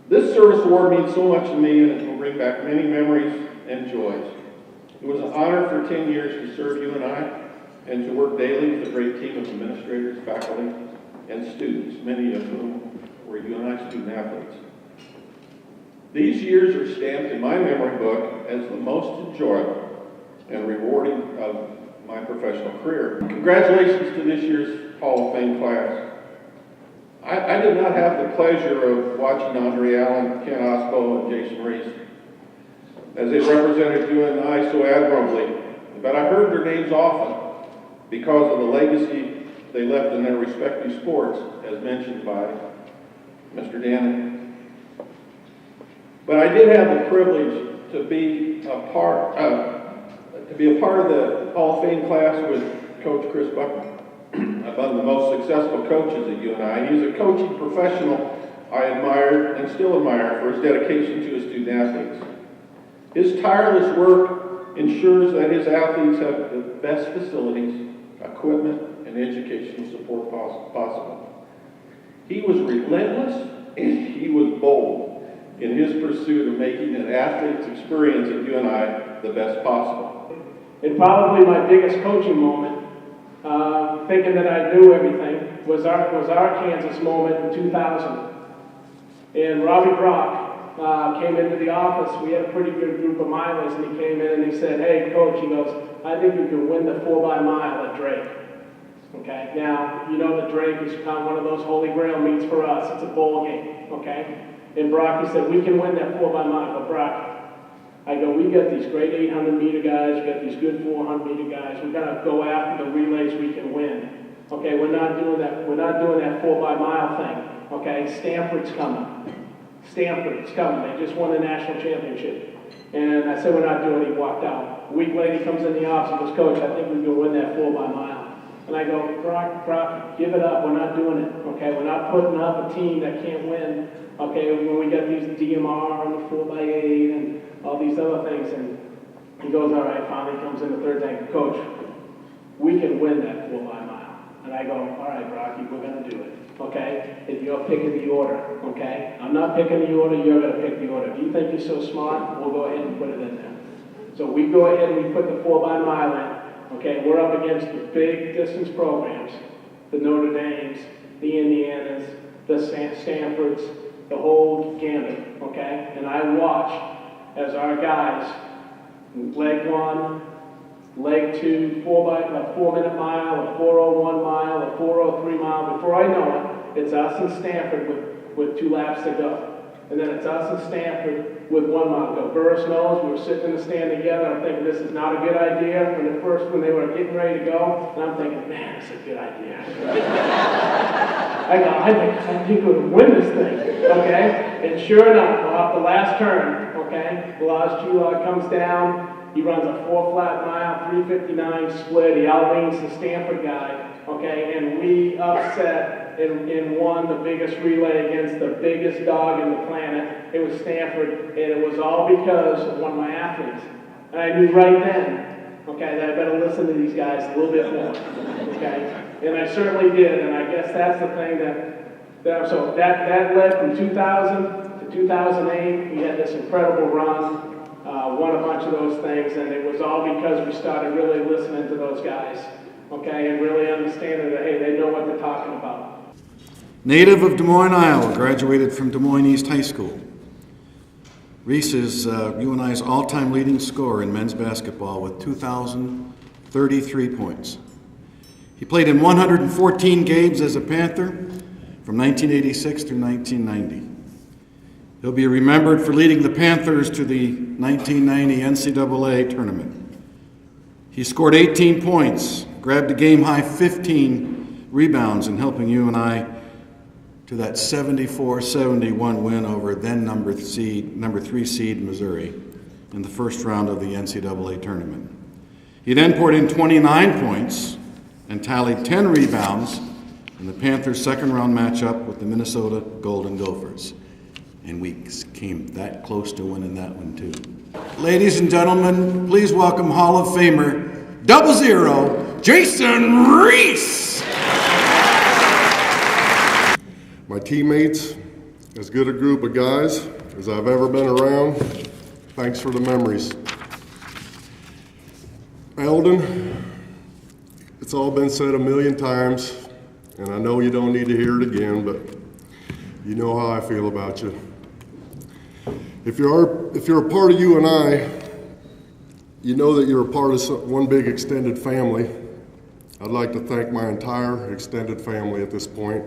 This service award means so much to me, and it will bring back many memories and joys. It was an honor for 10 years to serve UNI and to work daily with a great team of administrators, faculty, and students, many of whom were UNI student athletes. These years are stamped in my memory book as the most enjoyable and rewarding of my professional career. Congratulations to this year's Hall of Fame class. I did not have the pleasure of watching André, Ken Osboe, and Jason Reese as they represented UNI so admirably, but I heard their names often because of the legacy they left in their respective sports, as mentioned by Mr. Dannon. But I did have the privilege to be a part of the Hall of Fame class with Coach Chris Bucknam, among the most successful coaches at UNI. He's a coaching professional I admired and still admire for his dedication to his student athletes. His tireless work ensures that his athletes have the best facilities, equipment, and educational support possible. He was relentless and he was bold in his pursuit of making an athlete's experience at UNI the best possible. And probably my biggest coaching moment, thinking that I knew everything, was our Kansas moment in 2000. And Robbie Brock came into the office. We had a pretty good group of milers, and he came in and he said, "Hey, coach," he goes, "I think you can win the 4x-mile at Drake." Okay, now, you know that Drake is kind of one of those holy grail meets for us. It's a bowl game, okay? And Brock, he said, "We can win that 4x-mile." But Brock, I go, "We got these great 800-meter guys, we got these good 400-meter guys. We got to go after the relays we can win. Okay, we're not doing that 4x-mile thing. Okay, Stanford's coming. Stanford's coming. They just won the national championship." And I said, "We're not doing it." He walked out. A week later, he comes in the office and goes, "Coach, I think we can win that 4x-mile." And I go, Brock, give it up. We're not doing it. Okay, we're not putting up a team that can't win. Okay, when we got these DMR and the 4x8 and all these other things." And he goes, "All right," finally comes in the third day, "Coach, we can win that 4x-mile." And I go, "All right, Brocky, we're going to do it. Okay, if you're picking the order, okay? I'm not picking the order, you're going to pick the order. If you think you're so smart, we'll go ahead and put it in there." So we go ahead and we put the 4x-mile in. Okay, we're up against the big distance programs, the Notre Dames, the Indianas, the Stanfords, the whole gamut, okay? And I watch as our guys, leg one, leg two, 4-minute mile, a 4:01 mile, a 4:03 mile. Before I know it, it's us and Stanford with 2 laps to go. And then it's us and Stanford with 1 mile to go. Burris knows we were sitting in the stand together. I'm thinking this is not a good idea when they were getting ready to go. And I'm thinking, man, it's a good idea. I think we're going to win this thing, okay? And sure enough, off the last turn, okay, Balazs Chulog comes down. He runs a 4-flat mile, 3:59 split. He outleans the Stanford guy, okay? And we upset and won the biggest relay against the biggest dog in the planet. It was Stanford, and it was all because of one of my athletes. And I knew right then, okay, that I better listen to these guys a little bit more, okay? And I certainly did, and I guess that's the thing that led from 2000 to 2008. We had this incredible run. Won a bunch of those things, and it was all because we started really listening to those guys, okay, and really understanding that, hey, they know what they're talking about. Native of Des Moines, Iowa, graduated from Des Moines East High School. Reese is UNI's all-time leading scorer in men's basketball with 2,033 points. He played in 114 games as a Panther from 1986 through 1990. He'll be remembered for leading the Panthers to the 1990 NCAA tournament. He scored 18 points, grabbed a game-high 15 rebounds, and helping UNI to that 74-71 win over then number 3 seed Missouri in the first round of the NCAA tournament. He then poured in 29 points and tallied 10 rebounds in the Panthers' second-round matchup with the Minnesota Golden Gophers. And we came that close to winning that one, too. Ladies and gentlemen, please welcome Hall of Famer, 00, Jason Reese! My teammates, as good a group of guys as I've ever been around. Thanks for the memories. Eldon, it's all been said a million times, and I know you don't need to hear it again, but you know how I feel about you. If you're a part of UNI, you know that you're a part of one big extended family. I'd like to thank my entire extended family at this point.